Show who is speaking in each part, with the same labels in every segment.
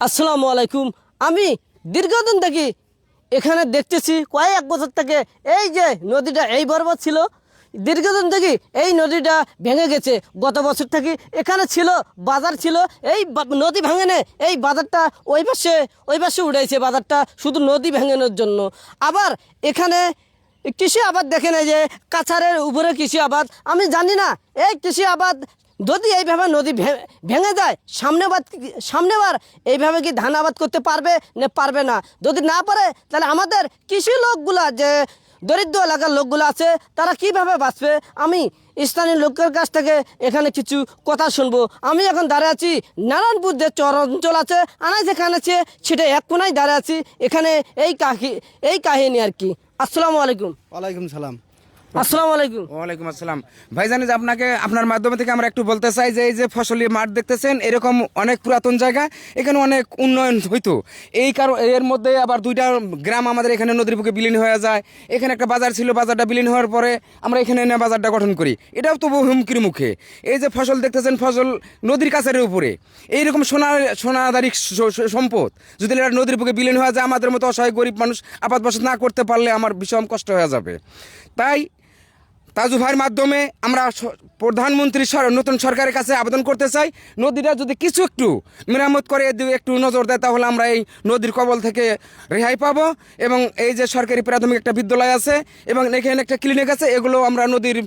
Speaker 1: আসসালামু আলাইকুম। আমি দীর্ঘদিন থেকে এখানে দেখতেছি কয়েক বছর থেকে এই যে নদীটা এই বরাবর ছিল, দীর্ঘদিন থেকে এই নদীটা ভেঙে গেছে। গত বছর থেকে এখানে ছিল বাজার ছিল, এই নদী ভাঙেনে এই বাজারটা ওই পাশে উঠেছে বাজারটা শুধু নদী ভাঙানোর জন্য। আবার এখানে কৃষি আবাদ দেখে নেই যে কাছারের উপরে কৃষি আবাদ, আমি জানি না এই কৃষি আবাদ যদি এইভাবে নদী ভেঙে যায় সামনেবার এইভাবে কি ধান আবাদ করতে পারবে না পারবে না। যদি না পারে তাহলে আমাদের কৃষি লোকগুলা যে দরিদ্র এলাকার লোকগুলো আছে তারা কিভাবে বাঁচবে। আমি স্থানীয় লোকের কাছ থেকে এখানে কিছু কথা শুনবো। আমি এখন দাঁড়িয়ে আছি নারায়ণপুর যে চর অঞ্চল আছে আনা যেখানে আছে সেটা এক কোনায় দাঁড়িয়ে আছি। এখানে এই কাহিনী আর কি। আসসালামু আলাইকুম।
Speaker 2: ওয়ালাইকুম সালাম।
Speaker 1: আসসালামু আলাইকুম।
Speaker 3: ওয়ালাইকুম আসসালাম। ভাইজান, যে আপনাকে আপনার মাধ্যমে থেকে আমরা একটু বলতে চাই যে এই যে ফসলি মাঠ দেখতেছেন এরকম অনেক পুরাতন জায়গা, এখানে অনেক উন্নয়ন হইতো। এই কারণ এর মধ্যে আবার দুইটা গ্রাম আমাদের এখানে নদীর বুকে বিলীন হয়ে যায়। এখানে একটা বাজার ছিল, বাজারটা বিলীন হওয়ার পরে আমরা এখানে এনে বাজারটা গঠন করি, এটাও তো বহু হুমকির মুখে। এই যে ফসল দেখতেছেন ফসল নদীর কাছের উপরে, এইরকম সোনাদারি সম্পদ যদি এটা নদীর বুকে বিলীন হয়ে যায়, আমাদের মতো অসহায় গরিব মানুষ আপাত বসত না করতে পারলে আমার ভীষণ কষ্ট হয়ে যাবে। তাই তাজু ভাইয়ের মাধ্যমে আমরা প্রধানমন্ত্রী নতুন সরকারের কাছে আবেদন করতে চাই, নদীটা যদি কিছু একটু মেরামত করে একটু নজর দেয় তাহলে আমরা এই নদীর কবল থেকে রেহাই পাবো। এবং এই যে সরকারি প্রাথমিক একটা বিদ্যালয় আছে এবং এখানে একটা ক্লিনিক আছে, এগুলো আমরা নদীর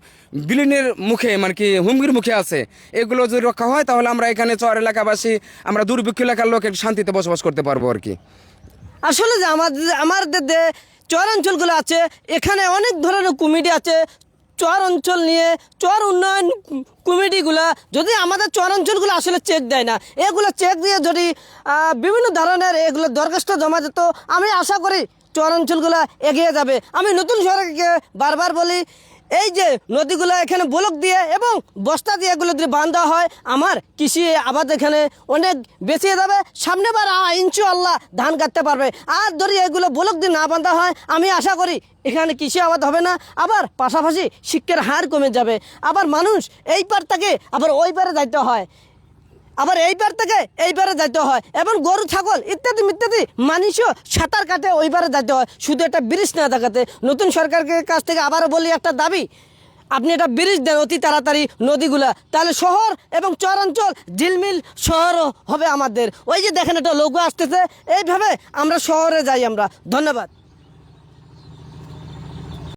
Speaker 3: বিলীনের মুখে মানে কি হুমকির মুখে আছে, এগুলো যদি রক্ষা হয় তাহলে আমরা এখানে চর এলাকাবাসী আমরা দুর্ভিক্ষ এলাকার লোক একটু শান্তিতে বসবাস করতে পারবো আর কি।
Speaker 1: আসলে যে আমাদের যে চর অঞ্চলগুলো আছে এখানে অনেক ধরনের কমিটি আছে চর অঞ্চল নিয়ে। চর উন্নয়ন কমিটিগুলা যদি আমাদের চর অঞ্চলগুলো আসলে চেক দেয় না, এগুলো চেক দিয়ে যদি বিভিন্ন ধরনের এগুলো দরখাস্ত জমা দিত, আমি আশা করি চর অঞ্চলগুলো এগিয়ে যাবে। আমি নতুন সরকারকে বারবার বলি এই যে নদীগুলো এখানে ব্লক দিয়ে এবং বস্তা দিয়ে এগুলো যদি বাঁধা হয় আমার কৃষি আবাদ এখানে অনেক বেঁচে যাবে। সামনেবার ইনশাআল্লাহ ধান কাটতে পারবে। আর যদি এগুলো ব্লক দিয়ে না বাঁধা হয় আমি আশা করি এখানে কৃষি আবাদ হবে না, আবার পাশাপাশি শিক্ষার হার কমে যাবে। আবার মানুষ এই পার থেকে আবার ওই পারে যাইতে হয়, আবার এই পার থেকে এই পারে যাইতে হয়, এবং গরু ছাগল ইত্যাদি ইত্যাদি মানুষও সাঁতার কাটে ওই পারে যাইতে হয়, শুধু একটা ব্রিজ না দেখাতে। নতুন সরকারের কাছ থেকে আবারও বলি একটা দাবি, আপনি একটা ব্রিজ দেন অতি তাড়াতাড়ি নদীগুলা, তাহলে শহর এবং চর অঞ্চল ঝিলমিল শহরও হবে আমাদের। ওই যে দেখেন একটা লোগো আসতেছে, এইভাবে আমরা শহরে যাই আমরা। ধন্যবাদ।